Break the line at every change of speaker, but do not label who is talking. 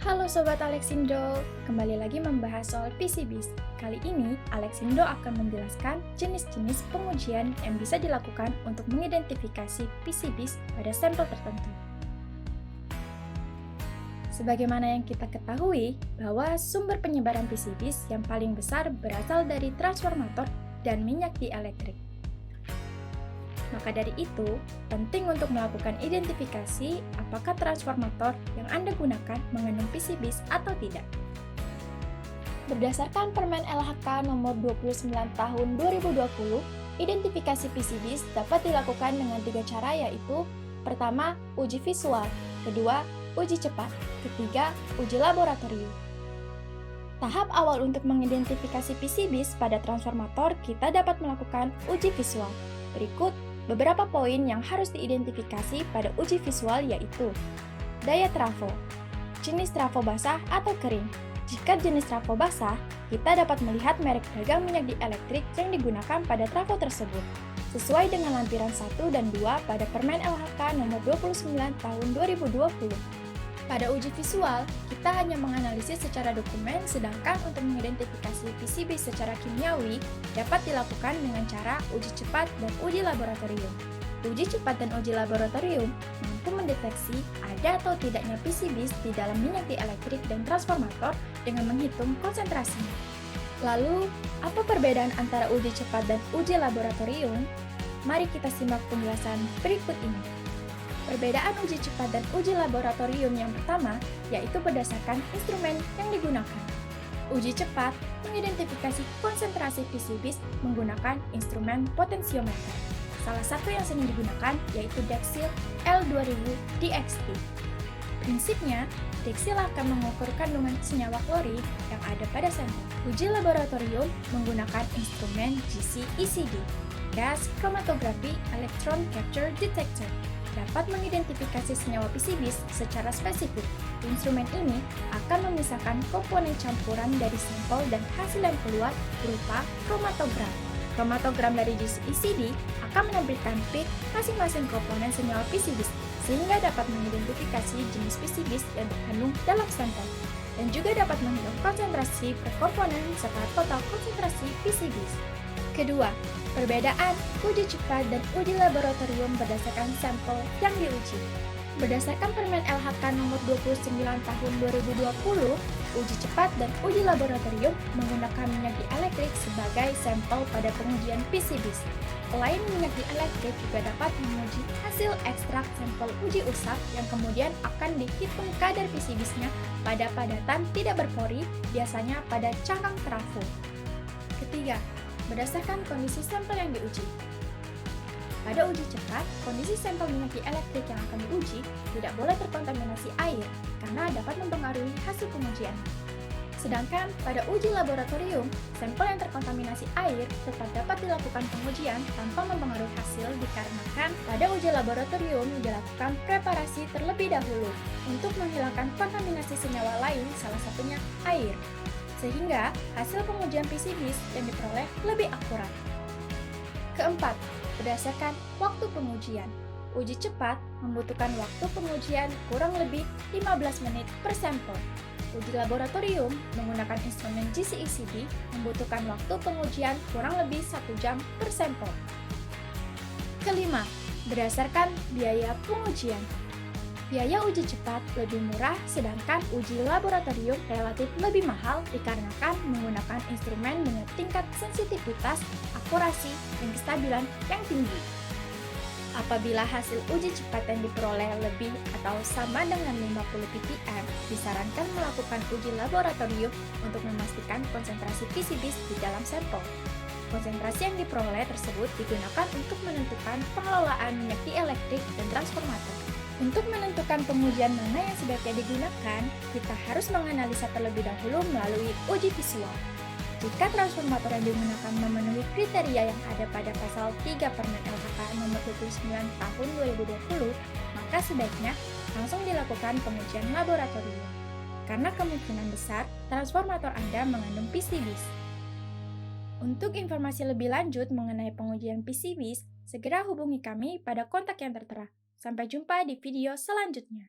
Halo Sobat Alexindo, kembali lagi membahas soal PCBs. Kali ini, Alexindo akan menjelaskan jenis-jenis pengujian yang bisa dilakukan untuk mengidentifikasi PCBs pada sampel tertentu. Sebagaimana yang kita ketahui, bahwa sumber penyebaran PCBs yang paling besar berasal dari transformator dan minyak dieelektrik. Maka dari itu, penting untuk melakukan identifikasi apakah transformator yang Anda gunakan mengandung PCBs atau tidak. Berdasarkan Permen LHK nomor 29 tahun 2020, identifikasi PCBs dapat dilakukan dengan 3 cara, yaitu pertama, uji visual, kedua, uji cepat, ketiga, uji laboratorium. Tahap awal untuk mengidentifikasi PCBs pada transformator, kita dapat melakukan uji visual. Berikut beberapa poin yang harus diidentifikasi pada uji visual, yaitu daya trafo, jenis trafo basah atau kering. Jika jenis trafo basah, kita dapat melihat merek dagang minyak dieelektrik yang digunakan pada trafo tersebut, sesuai dengan lampiran 1 dan 2 pada Permen LHK nomor 29 tahun 2020. Pada uji visual, kita hanya menganalisis secara dokumen, sedangkan untuk mengidentifikasi PCB secara kimiawi dapat dilakukan dengan cara uji cepat dan uji laboratorium. Uji cepat dan uji laboratorium mampu mendeteksi ada atau tidaknya PCBs di dalam minyak dieelektrik dan transformator dengan menghitung konsentrasinya. Lalu, apa perbedaan antara uji cepat dan uji laboratorium? Mari kita simak penjelasan berikut ini. Perbedaan uji cepat dan uji laboratorium yang pertama, yaitu berdasarkan instrumen yang digunakan. Uji cepat mengidentifikasi konsentrasi PCBs menggunakan instrumen potensiometer. Salah satu yang sering digunakan yaitu Dexil L2000 DXT. Prinsipnya, Dexil akan mengukur kandungan senyawa klorin yang ada pada sampel. Uji laboratorium menggunakan instrumen GC-ECD, Gas Chromatography Electron Capture Detector, dapat mengidentifikasi senyawa PCBs secara spesifik. Instrumen ini akan memisahkan komponen campuran dari sampel dan hasil yang keluar berupa kromatogram. Kromatogram dari GC-ECD akan menampilkan peak masing-masing komponen senyawa PCBs, sehingga dapat mengidentifikasi jenis PCBs yang terkandung dalam sampel, dan juga dapat menghitung konsentrasi per komponen serta total konsentrasi PCBs. Kedua, perbedaan uji cepat dan uji laboratorium berdasarkan sampel yang diuji. Berdasarkan Permen LHK nomor 29 tahun 2020, uji cepat dan uji laboratorium menggunakan minyak dieelektrik sebagai sampel pada pengujian PCBs. Selain minyak dieelektrik juga dapat menguji hasil ekstrak sampel uji usap yang kemudian akan dihitung kadar PCBs-nya pada padatan tidak berpori, biasanya pada cangkang trafo. Ketiga, berdasarkan kondisi sampel yang diuji. Pada uji cepat, kondisi sampel minyak dieelektrik yang akan diuji tidak boleh terkontaminasi air karena dapat mempengaruhi hasil pengujian. Sedangkan pada uji laboratorium, sampel yang terkontaminasi air tetap dapat dilakukan pengujian tanpa mempengaruhi hasil dikarenakan pada uji laboratorium dilakukan preparasi terlebih dahulu untuk menghilangkan kontaminasi senyawa lain, salah satunya air, sehingga hasil pengujian PCBs yang diperoleh lebih akurat. Keempat, berdasarkan waktu pengujian. Uji cepat membutuhkan waktu pengujian kurang lebih 15 menit per sampel. Uji laboratorium menggunakan instrumen GC-ECD membutuhkan waktu pengujian kurang lebih 1 jam per sampel. Kelima, berdasarkan biaya pengujian. Biaya uji cepat lebih murah, sedangkan uji laboratorium relatif lebih mahal dikarenakan menggunakan instrumen dengan tingkat sensitivitas, akurasi, dan kestabilan yang tinggi. Apabila hasil uji cepat yang diperoleh lebih atau sama dengan 50 ppm, disarankan melakukan uji laboratorium untuk memastikan konsentrasi PCBs di dalam sampel. Konsentrasi yang diperoleh tersebut digunakan untuk menentukan pengelolaan minyak dieelektrik dan transformator. Untuk menentukan pengujian mana yang sebaiknya digunakan, kita harus menganalisa terlebih dahulu melalui uji visual. Jika transformator yang digunakan memenuhi kriteria yang ada pada pasal 3 Permen LHK nomor 29 tahun 2020, maka sebaiknya langsung dilakukan pengujian laboratorium. Karena kemungkinan besar transformator Anda mengandung PCBs. Untuk informasi lebih lanjut mengenai pengujian PCBs, segera hubungi kami pada kontak yang tertera. Sampai jumpa di video selanjutnya.